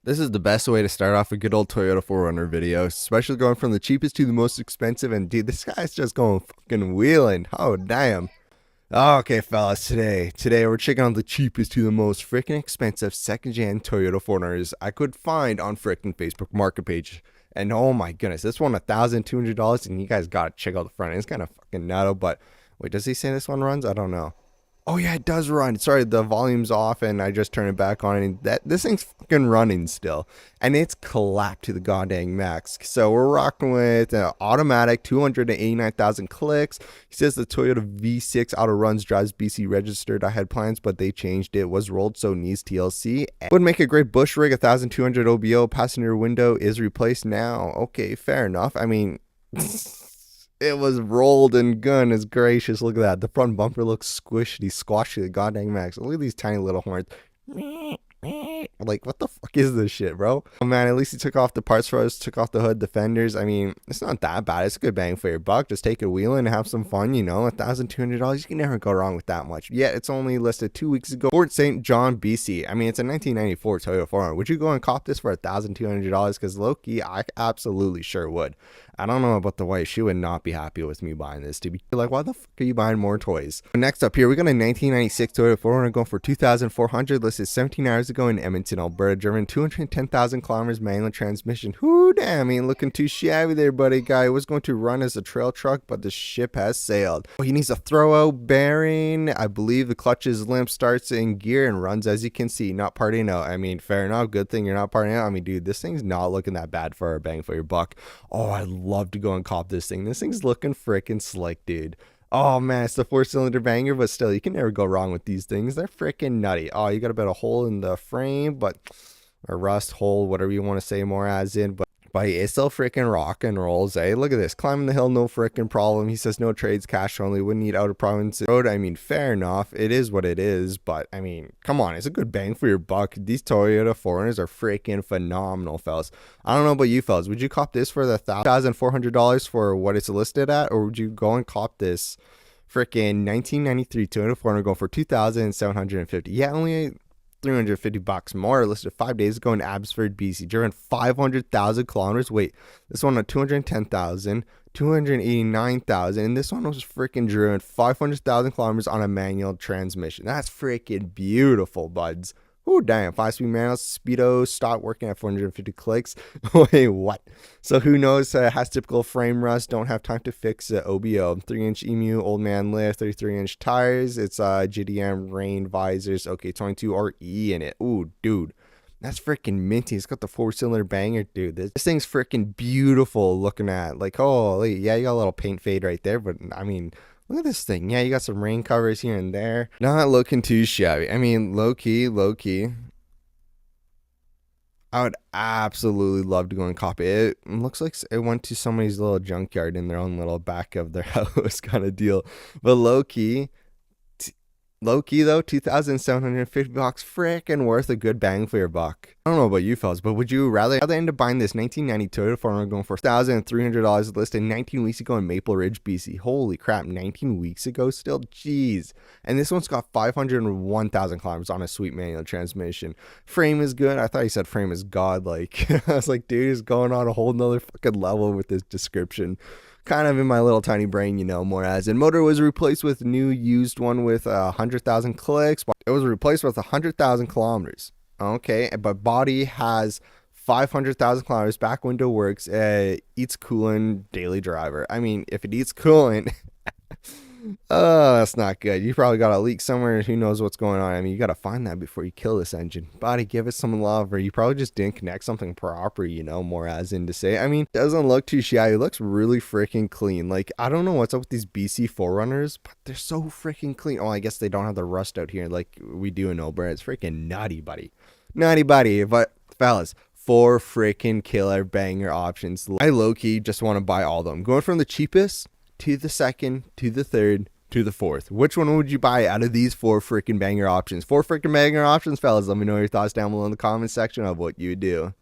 This is the best way to start off a good old Toyota 4Runner video, especially going from the cheapest to the most expensive. And dude, this guy's just going fucking wheeling. Oh, damn. Okay, fellas, today we're checking out the cheapest to the most freaking expensive second-gen Toyota 4Runners I could find on freaking Facebook Market page. And oh my goodness, this one $1,200, and you guys gotta check out the front. It's kind of fucking nutto, but wait, does he say this one runs? I don't know. Oh yeah, it does run. Sorry, the volume's off and I just turned it back on, and this thing's fucking running still. And it's clapped to the goddamn max. So we're rocking with an automatic 289,000 clicks. He says the Toyota V6 auto runs, drives BC registered. I had plans, but they changed it. Was rolled, so needs TLC. Would make a great bush rig. 1,200 OBO. Passenger window is replaced now. Okay, fair enough. I mean... It was rolled, and goodness gracious, look at that. The front bumper looks squishy, squashy, the goddamn max. Look at these tiny little horns. Like, what the fuck is this shit, bro? Oh man, at least he took off the parts for us, took off the hood, the fenders. I mean, it's not that bad. It's a good bang for your buck. Just take it wheeling and have some fun, you know. $1,200, you can never go wrong with that much. Yeah, it's only listed 2 weeks ago. Fort St. John, BC. I mean, it's a 1994 Toyota 4Runner. Would you go and cop this for $1,200? Because low-key, I absolutely sure would. I don't know about the wife. She would not be happy with me buying this. To be like, why the fuck are you buying more toys? Next up here, we got a 1996 Toyota 4Runner going for $2,400. Listed 17 hours ago in Edmonton, Alberta. Driven 210,000 kilometers, manual transmission. Whoo, damn, ain't looking too shabby there, buddy. Guy was going to run as a trail truck, but the ship has sailed. Oh, he needs a throw-out bearing. I believe the clutch is limp, starts in gear, and runs as you can see. Not partying out. I mean, fair enough. Good thing you're not partying out. I mean, dude, this thing's not looking that bad for a bang for your buck. Oh, I love to go and cop this thing. This thing's looking freaking slick, dude. Oh man, it's the 4-cylinder banger, but still, you can never go wrong with these things. They're freaking nutty. Oh, you got a bit of hole in the frame, but a rust hole, whatever you want to say more as in, but it's still freaking rock and rolls, eh? Look at this, climbing the hill, no freaking problem. He says no trades, cash only, wouldn't need out of province road. I mean, fair enough, it is what it is, but I mean, come on, it's a good bang for your buck. These Toyota 4Runners are freaking phenomenal, fellas. I don't know about you, fellas. Would you cop this for the $1,400 for what it's listed at, or would you go and cop this freaking 1993 Toyota 4Runner going for $2,750? Yeah, only $350 more. Listed 5 days ago in Abbotsford, BC. Driven 500,000 kilometers. Wait, this one at 210,000, 289,000, and this one was freaking driven 500,000 kilometers on a manual transmission. That's freaking beautiful, buds. Oh damn, 5-speed manual, speedo, stopped working at 450 clicks. Wait, what? So who knows? Has typical frame rust, don't have time to fix OBO. 3-inch EMU, old man lift, 33-inch tires. It's GDM rain visors. Okay, 22 RE in it. Ooh, dude. That's freaking minty. It's got the 4-cylinder banger, dude. This thing's freaking beautiful looking at. Like, holy, yeah, you got a little paint fade right there, but I mean, look at this thing. Yeah, you got some rain covers here and there. Not looking too shabby. I mean, low key. I would absolutely love to go and copy it. It looks like it went to somebody's little junkyard in their own little back of their house kind of deal. But low key though, $2,750, freaking worth a good bang for your buck. I don't know about you fellas, but would you rather end up buying this 1990 Toyota 4Runner going for $1,300 listed 19 weeks ago in Maple Ridge, BC? Holy crap, 19 weeks ago still? Jeez. And this one's got 501,000 kilometers on a sweet manual transmission. Frame is good. I thought he said frame is god. Like, I was like, dude, he's going on a whole nother fucking level with this description. Kind of in my little tiny brain, you know, more as in. Motor was replaced with new used one with 100,000 clicks. It was replaced with 100,000 kilometers. Okay, but body has 500,000 kilometers. Back window works. Eats coolant. Daily driver. I mean, if it eats coolant, oh, that's not good. You probably got a leak somewhere. Who knows what's going on? I mean, you got to find that before you kill this engine. Body, give it some love, or you probably just didn't connect something proper, you know, more as in to say. I mean, it doesn't look too shabby. It looks really freaking clean. Like, I don't know what's up with these BC 4Runners, but they're so freaking clean. Oh, I guess they don't have the rust out here like we do in Alberta. It's freaking nutty, buddy. Nutty, buddy. But, fellas, 4 freaking killer banger options. I low-key just want to buy all of them. Going from the cheapest to the second, to the third, to the fourth. Which one would you buy out of these 4 freaking banger options? 4 freaking banger options, fellas. Let me know your thoughts down below in the comment section of what you would do.